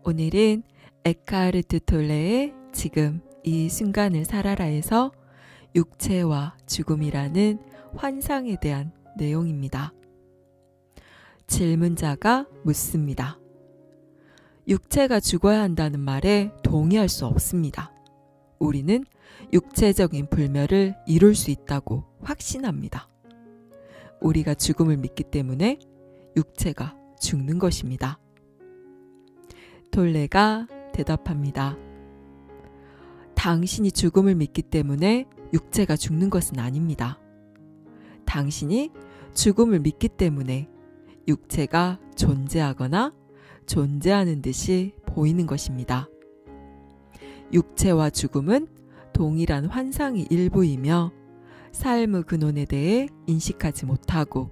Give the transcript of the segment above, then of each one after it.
오늘은 에크하르트 톨레의 지금 이 순간을 살아라에서 육체와 죽음이라는 환상에 대한 내용입니다. 질문자가 묻습니다. 육체가 죽어야 한다는 말에 동의할 수 없습니다. 우리는 육체적인 불멸을 이룰 수 있다고 확신합니다. 우리가 죽음을 믿기 때문에 육체가 죽는 것입니다. 톨레가 대답합니다. 당신이 죽음을 믿기 때문에 육체가 죽는 것은 아닙니다. 당신이 죽음을 믿기 때문에 육체가 존재하거나 존재하는 듯이 보이는 것입니다. 육체와 죽음은 동일한 환상의 일부이며 삶의 근원에 대해 인식하지 못하고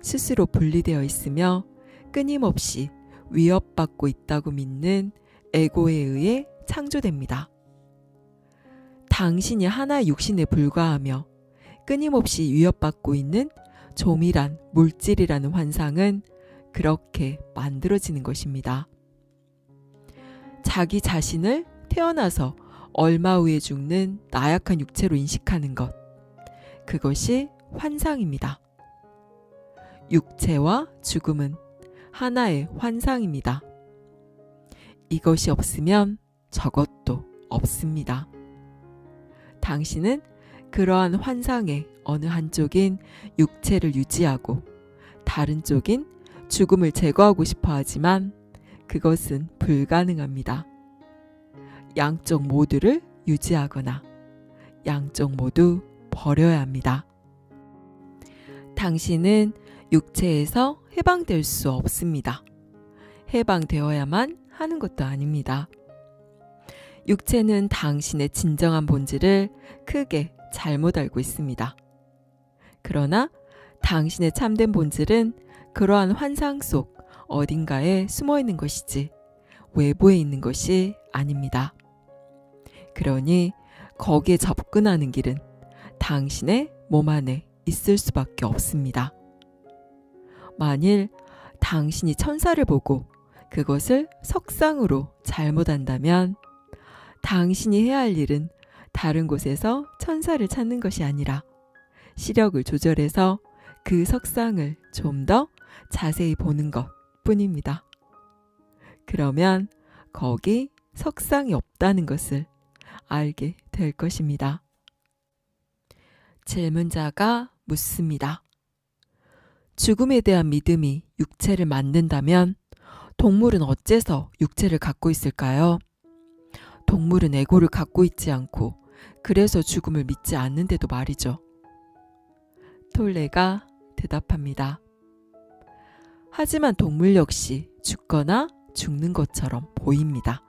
스스로 분리되어 있으며 끊임없이 위협받고 있다고 믿는 에고에 의해 창조됩니다. 당신이 하나의 육신에 불과하며 끊임없이 위협받고 있는 조밀한 물질이라는 환상은 그렇게 만들어지는 것입니다. 자기 자신을 태어나서 얼마 후에 죽는 나약한 육체로 인식하는 것, 그것이 환상입니다. 육체와 죽음은 하나의 환상입니다. 이것이 없으면 저것도 없습니다. 당신은 그러한 환상의 어느 한쪽인 육체를 유지하고 다른 쪽인 죽음을 제거하고 싶어 하지만 그것은 불가능합니다. 양쪽 모두를 유지하거나 양쪽 모두 버려야 합니다. 당신은 육체에서 해방될 수 없습니다. 해방되어야만 하는 것도 아닙니다. 육체는 당신의 진정한 본질을 크게 잘못 알고 있습니다. 그러나 당신의 참된 본질은 그러한 환상 속 어딘가에 숨어 있는 것이지 외부에 있는 것이 아닙니다. 그러니 거기에 접근하는 길은 당신의 몸 안에 있을 수밖에 없습니다. 만일 당신이 천사를 보고 그것을 석상으로 잘못 안다면 당신이 해야 할 일은 다른 곳에서 천사를 찾는 것이 아니라 시력을 조절해서 그 석상을 좀 더 자세히 보는 것 뿐입니다. 그러면 거기 석상이 없다는 것을 알게 될 것입니다. 질문자가 묻습니다. 죽음에 대한 믿음이 육체를 만든다면 동물은 어째서 육체를 갖고 있을까요? 동물은 에고를 갖고 있지 않고 그래서 죽음을 믿지 않는데도 말이죠. 톨레가 대답합니다. 하지만 동물 역시 죽거나 죽는 것처럼 보입니다.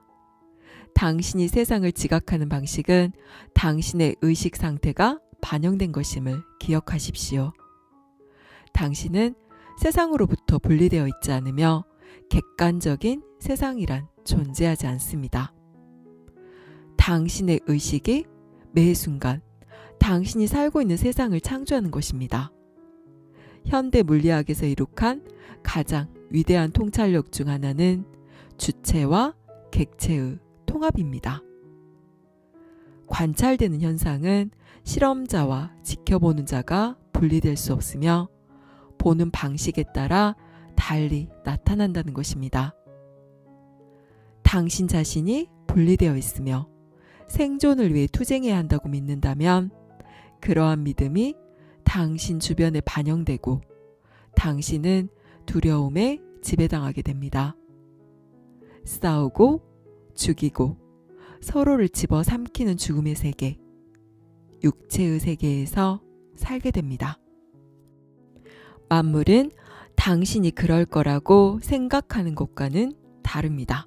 당신이 세상을 지각하는 방식은 당신의 의식 상태가 반영된 것임을 기억하십시오. 당신은 세상으로부터 분리되어 있지 않으며 객관적인 세상이란 존재하지 않습니다. 당신의 의식이 매 순간 당신이 살고 있는 세상을 창조하는 것입니다. 현대 물리학에서 이룩한 가장 위대한 통찰력 중 하나는 주체와 객체의 통합입니다. 관찰되는 현상은 실험자와 지켜보는 자가 분리될 수 없으며 보는 방식에 따라 달리 나타난다는 것입니다. 당신 자신이 분리되어 있으며 생존을 위해 투쟁해야 한다고 믿는다면 그러한 믿음이 당신 주변에 반영되고 당신은 두려움에 지배당하게 됩니다. 싸우고 죽이고 서로를 집어삼키는 죽음의 세계, 육체의 세계에서 살게 됩니다. 만물은 당신이 그럴 거라고 생각하는 것과는 다릅니다.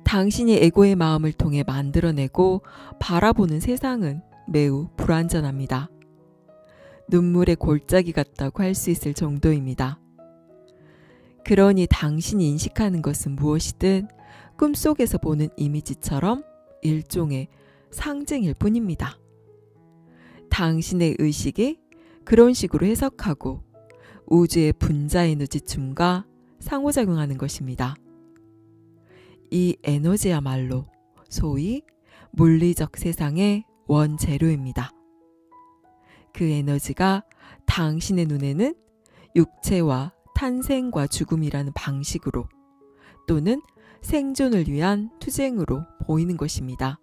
당신이 에고의 마음을 통해 만들어내고 바라보는 세상은 매우 불완전합니다. 눈물의 골짜기 같다고 할 수 있을 정도입니다. 그러니 당신이 인식하는 것은 무엇이든 꿈속에서 보는 이미지처럼 일종의 상징일 뿐입니다. 당신의 의식이 그런 식으로 해석하고 우주의 분자 에너지 춤과 상호작용하는 것입니다. 이 에너지야말로 소위 물리적 세상의 원재료입니다. 그 에너지가 당신의 눈에는 육체와 탄생과 죽음이라는 방식으로 또는 생존을 위한 투쟁으로 보이는 것입니다.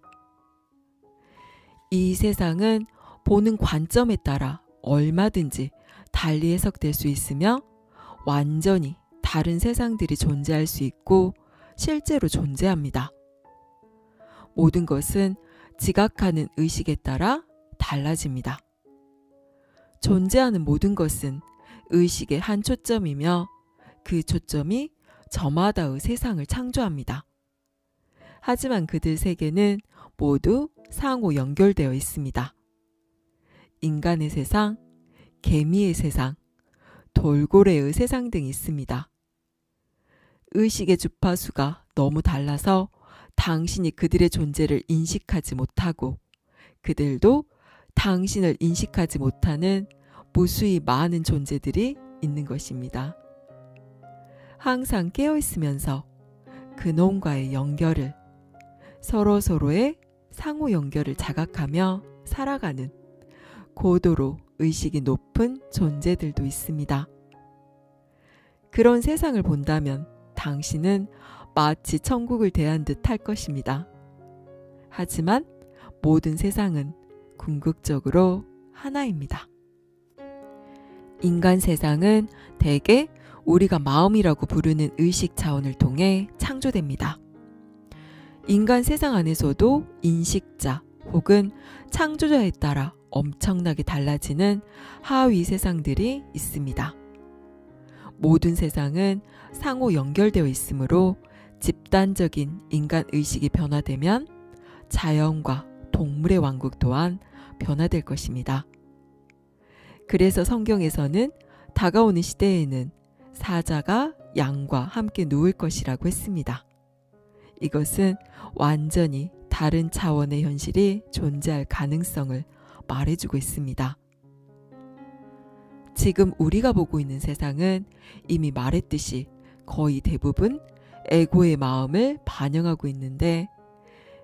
이 세상은 보는 관점에 따라 얼마든지 달리 해석될 수 있으며 완전히 다른 세상들이 존재할 수 있고 실제로 존재합니다. 모든 것은 지각하는 의식에 따라 달라집니다. 존재하는 모든 것은 의식의 한 초점이며 그 초점이 저마다의 세상을 창조합니다. 하지만 그들 세계는 모두 상호 연결되어 있습니다. 인간의 세상, 개미의 세상, 돌고래의 세상 등이 있습니다. 의식의 주파수가 너무 달라서 당신이 그들의 존재를 인식하지 못하고 그들도 당신을 인식하지 못하는 무수히 많은 존재들이 있는 것입니다. 항상 깨어있으면서 근원과의 연결을 서로서로의 상호 연결을 자각하며 살아가는 고도로 의식이 높은 존재들도 있습니다. 그런 세상을 본다면 당신은 마치 천국을 대한 듯 할 것입니다. 하지만 모든 세상은 궁극적으로 하나입니다. 인간 세상은 대개 우리가 마음이라고 부르는 의식 차원을 통해 창조됩니다. 인간 세상 안에서도 인식자 혹은 창조자에 따라 엄청나게 달라지는 하위 세상들이 있습니다. 모든 세상은 상호 연결되어 있으므로 집단적인 인간 의식이 변화되면 자연과 동물의 왕국 또한 변화될 것입니다. 그래서 성경에서는 다가오는 시대에는 사자가 양과 함께 누울 것이라고 했습니다. 이것은 완전히 다른 차원의 현실이 존재할 가능성을 말해주고 있습니다. 지금 우리가 보고 있는 세상은 이미 말했듯이 거의 대부분 에고의 마음을 반영하고 있는데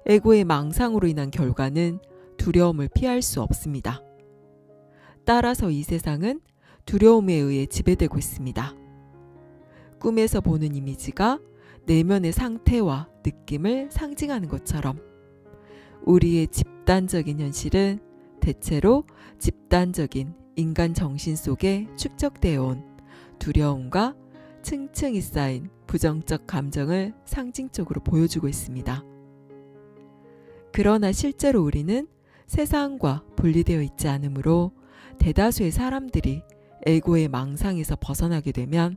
에고의 망상으로 인한 결과는 두려움을 피할 수 없습니다. 따라서 이 세상은 두려움에 의해 지배되고 있습니다. 꿈에서 보는 이미지가 내면의 상태와 느낌을 상징하는 것처럼 우리의 집단적인 현실은 대체로 집단적인 인간 정신 속에 축적되어 온 두려움과 층층이 쌓인 부정적 감정을 상징적으로 보여주고 있습니다. 그러나 실제로 우리는 세상과 분리되어 있지 않으므로 대다수의 사람들이 에고의 망상에서 벗어나게 되면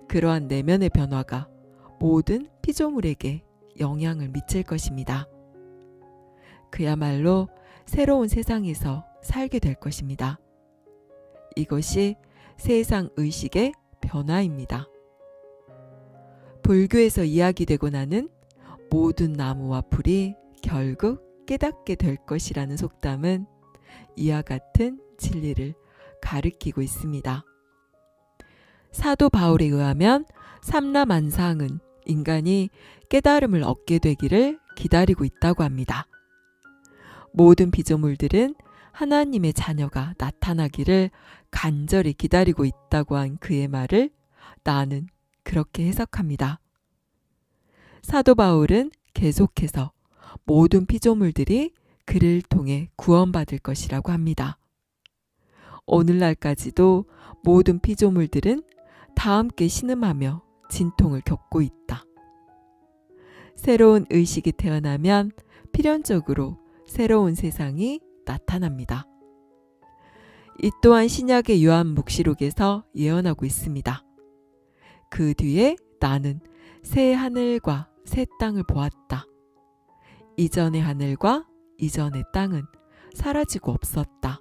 그러한 내면의 변화가 모든 피조물에게 영향을 미칠 것입니다. 그야말로 새로운 세상에서 살게 될 것입니다. 이것이 세상 의식의 변화입니다. 불교에서 이야기되고 나는 모든 나무와 풀이 결국 깨닫게 될 것이라는 속담은 이와 같은 진리를 가리키고 있습니다. 사도 바울에 의하면 삼라만상은 인간이 깨달음을 얻게 되기를 기다리고 있다고 합니다. 모든 피조물들은 하나님의 자녀가 나타나기를 간절히 기다리고 있다고 한 그의 말을 나는 그렇게 해석합니다. 사도 바울은 계속해서 모든 피조물들이 그를 통해 구원받을 것이라고 합니다. 오늘날까지도 모든 피조물들은 다 함께 신음하며 진통을 겪고 있다. 새로운 의식이 태어나면 필연적으로 새로운 세상이 나타납니다. 이 또한 신약의 요한 묵시록에서 예언하고 있습니다. 그 뒤에 나는 새 하늘과 새 땅을 보았다. 이전의 하늘과 이전의 땅은 사라지고 없었다.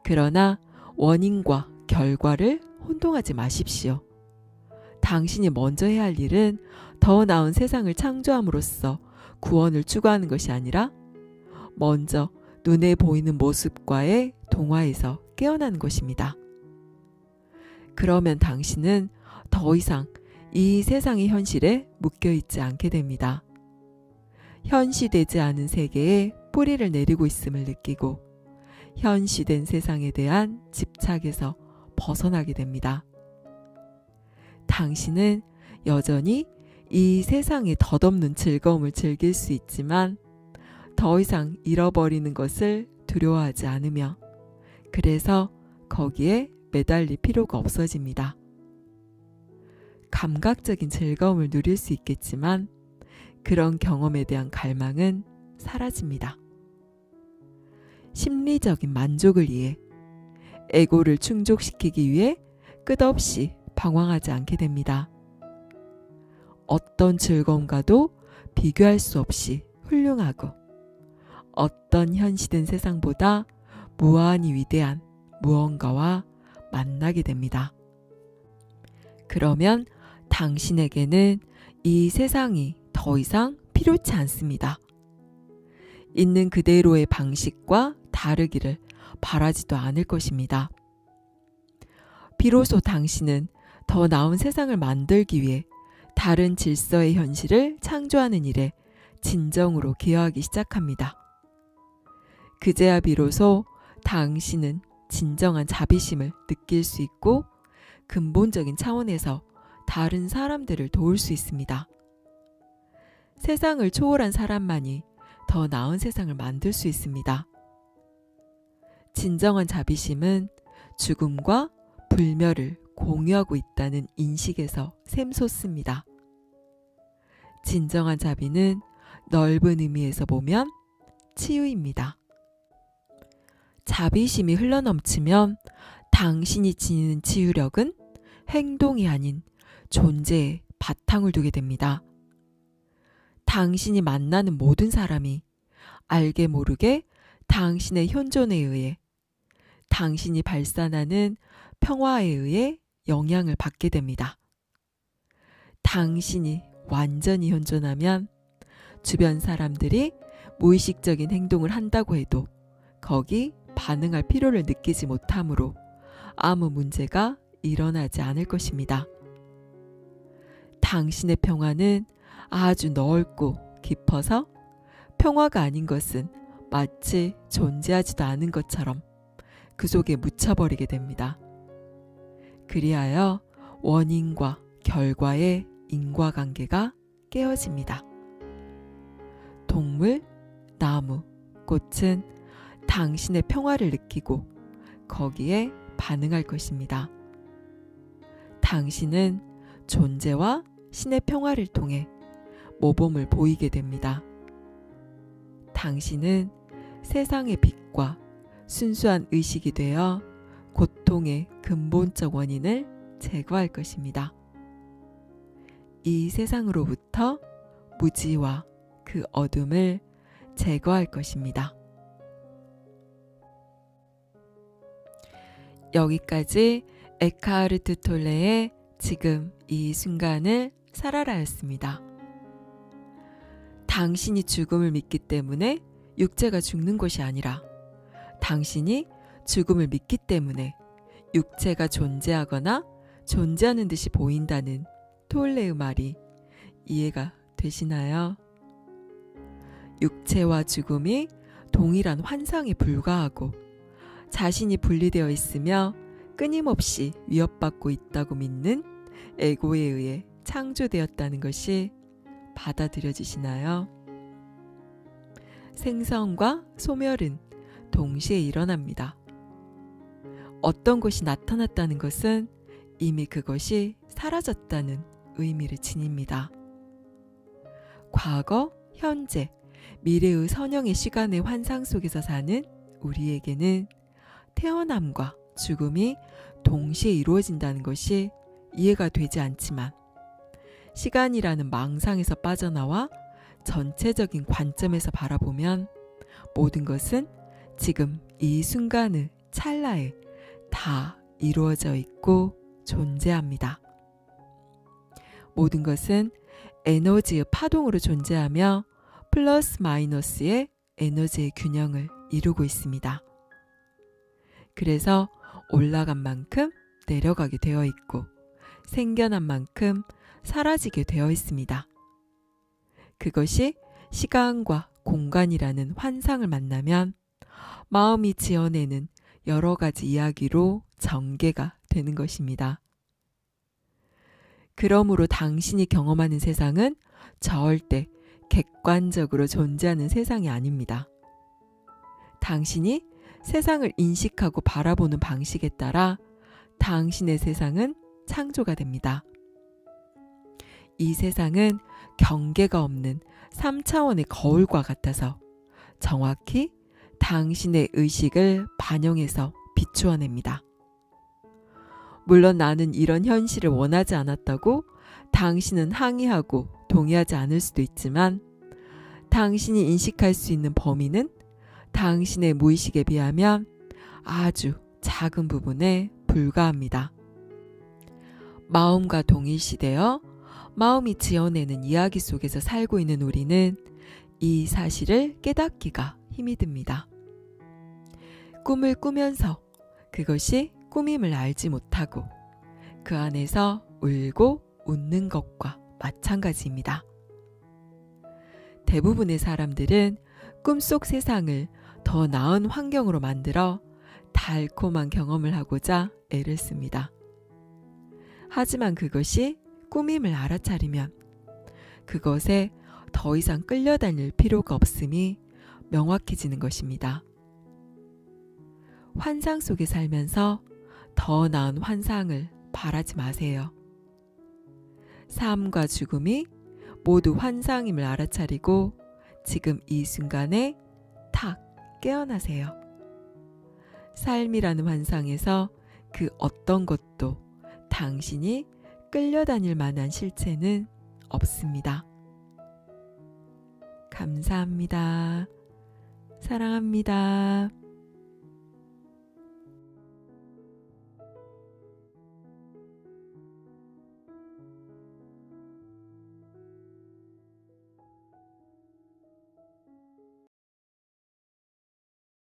그러나 원인과 결과를 혼동하지 마십시오. 당신이 먼저 해야 할 일은 더 나은 세상을 창조함으로써 구원을 추구하는 것이 아니라 먼저 눈에 보이는 모습과의 동화에서 깨어나는 것입니다. 그러면 당신은 더 이상 이 세상의 현실에 묶여있지 않게 됩니다. 현시되지 않은 세계에 뿌리를 내리고 있음을 느끼고 현시된 세상에 대한 집착에서 벗어나게 됩니다. 당신은 여전히 이 세상의 덧없는 즐거움을 즐길 수 있지만 더 이상 잃어버리는 것을 두려워하지 않으며 그래서 거기에 매달릴 필요가 없어집니다. 감각적인 즐거움을 누릴 수 있겠지만 그런 경험에 대한 갈망은 사라집니다. 심리적인 만족을 위해 에고를 충족시키기 위해 끝없이 방황하지 않게 됩니다. 어떤 즐거움과도 비교할 수 없이 훌륭하고 어떤 현시된 세상보다 무한히 위대한 무언가와 만나게 됩니다. 그러면 당신에게는 이 세상이 더 이상 필요치 않습니다. 있는 그대로의 방식과 다르기를 바라지도 않을 것입니다. 비로소 당신은 더 나은 세상을 만들기 위해 다른 질서의 현실을 창조하는 일에 진정으로 기여하기 시작합니다. 그제야 비로소 당신은 진정한 자비심을 느낄 수 있고 근본적인 차원에서 다른 사람들을 도울 수 있습니다. 세상을 초월한 사람만이 더 나은 세상을 만들 수 있습니다. 진정한 자비심은 죽음과 불멸을 공유하고 있다는 인식에서 샘솟습니다. 진정한 자비는 넓은 의미에서 보면 치유입니다. 자비심이 흘러넘치면 당신이 지니는 치유력은 행동이 아닌 존재에 바탕을 두게 됩니다. 당신이 만나는 모든 사람이 알게 모르게 당신의 현존에 의해 당신이 발산하는 평화에 의해 영향을 받게 됩니다. 당신이 완전히 현존하면 주변 사람들이 무의식적인 행동을 한다고 해도 거기 반응할 필요를 느끼지 못하므로 아무 문제가 일어나지 않을 것입니다. 당신의 평화는 아주 넓고 깊어서 평화가 아닌 것은 마치 존재하지도 않은 것처럼 그 속에 묻혀버리게 됩니다. 그리하여 원인과 결과의 인과관계가 깨어집니다. 동물, 나무, 꽃은 당신의 평화를 느끼고 거기에 반응할 것입니다. 당신은 존재와 신의 평화를 통해 모범을 보이게 됩니다. 당신은 세상의 빛과 순수한 의식이 되어 고통의 근본적 원인을 제거할 것입니다. 이 세상으로부터 무지와 그 어둠을 제거할 것입니다. 여기까지 에크하르트 톨레의 지금 이 순간을 살아라였습니다. 당신이 죽음을 믿기 때문에 육체가 죽는 것이 아니라 당신이 죽음을 믿기 때문에 육체가 존재하거나 존재하는 듯이 보인다는 톨레의 말이 이해가 되시나요? 육체와 죽음이 동일한 환상에 불과하고 자신이 분리되어 있으며 끊임없이 위협받고 있다고 믿는 에고에 의해 창조되었다는 것이 받아들여지시나요? 생성과 소멸은 동시에 일어납니다. 어떤 것이 나타났다는 것은 이미 그것이 사라졌다는 의미를 지닙니다. 과거, 현재, 미래의 선형의 시간의 환상 속에서 사는 우리에게는 태어남과 죽음이 동시에 이루어진다는 것이 이해가 되지 않지만 시간이라는 망상에서 빠져나와 전체적인 관점에서 바라보면 모든 것은 지금 이 순간의 찰나에 다 이루어져 있고 존재합니다. 모든 것은 에너지의 파동으로 존재하며 플러스 마이너스의 에너지의 균형을 이루고 있습니다. 그래서 올라간 만큼 내려가게 되어 있고 생겨난 만큼 사라지게 되어 있습니다. 그것이 시간과 공간이라는 환상을 만나면 마음이 지어내는 여러 가지 이야기로 전개가 되는 것입니다. 그러므로 당신이 경험하는 세상은 절대 객관적으로 존재하는 세상이 아닙니다. 당신이 세상을 인식하고 바라보는 방식에 따라 당신의 세상은 창조가 됩니다. 이 세상은 경계가 없는 3차원의 거울과 같아서 정확히 당신의 의식을 반영해서 비추어냅니다. 물론 나는 이런 현실을 원하지 않았다고 당신은 항의하고 동의하지 않을 수도 있지만 당신이 인식할 수 있는 범위는 당신의 무의식에 비하면 아주 작은 부분에 불과합니다. 마음과 동일시되어 마음이 지어내는 이야기 속에서 살고 있는 우리는 이 사실을 깨닫기가 힘이 듭니다. 꿈을 꾸면서 그것이 꿈임을 알지 못하고 그 안에서 울고 웃는 것과 마찬가지입니다. 대부분의 사람들은 꿈속 세상을 더 나은 환경으로 만들어 달콤한 경험을 하고자 애를 씁니다. 하지만 그것이 꿈임을 알아차리면 그것에 더 이상 끌려다닐 필요가 없음이 명확해지는 것입니다. 환상 속에 살면서 더 나은 환상을 바라지 마세요. 삶과 죽음이 모두 환상임을 알아차리고 지금 이 순간에 탁 깨어나세요. 삶이라는 환상에서 그 어떤 것도 당신이 끌려다닐 만한 실체는 없습니다. 감사합니다. 사랑합니다.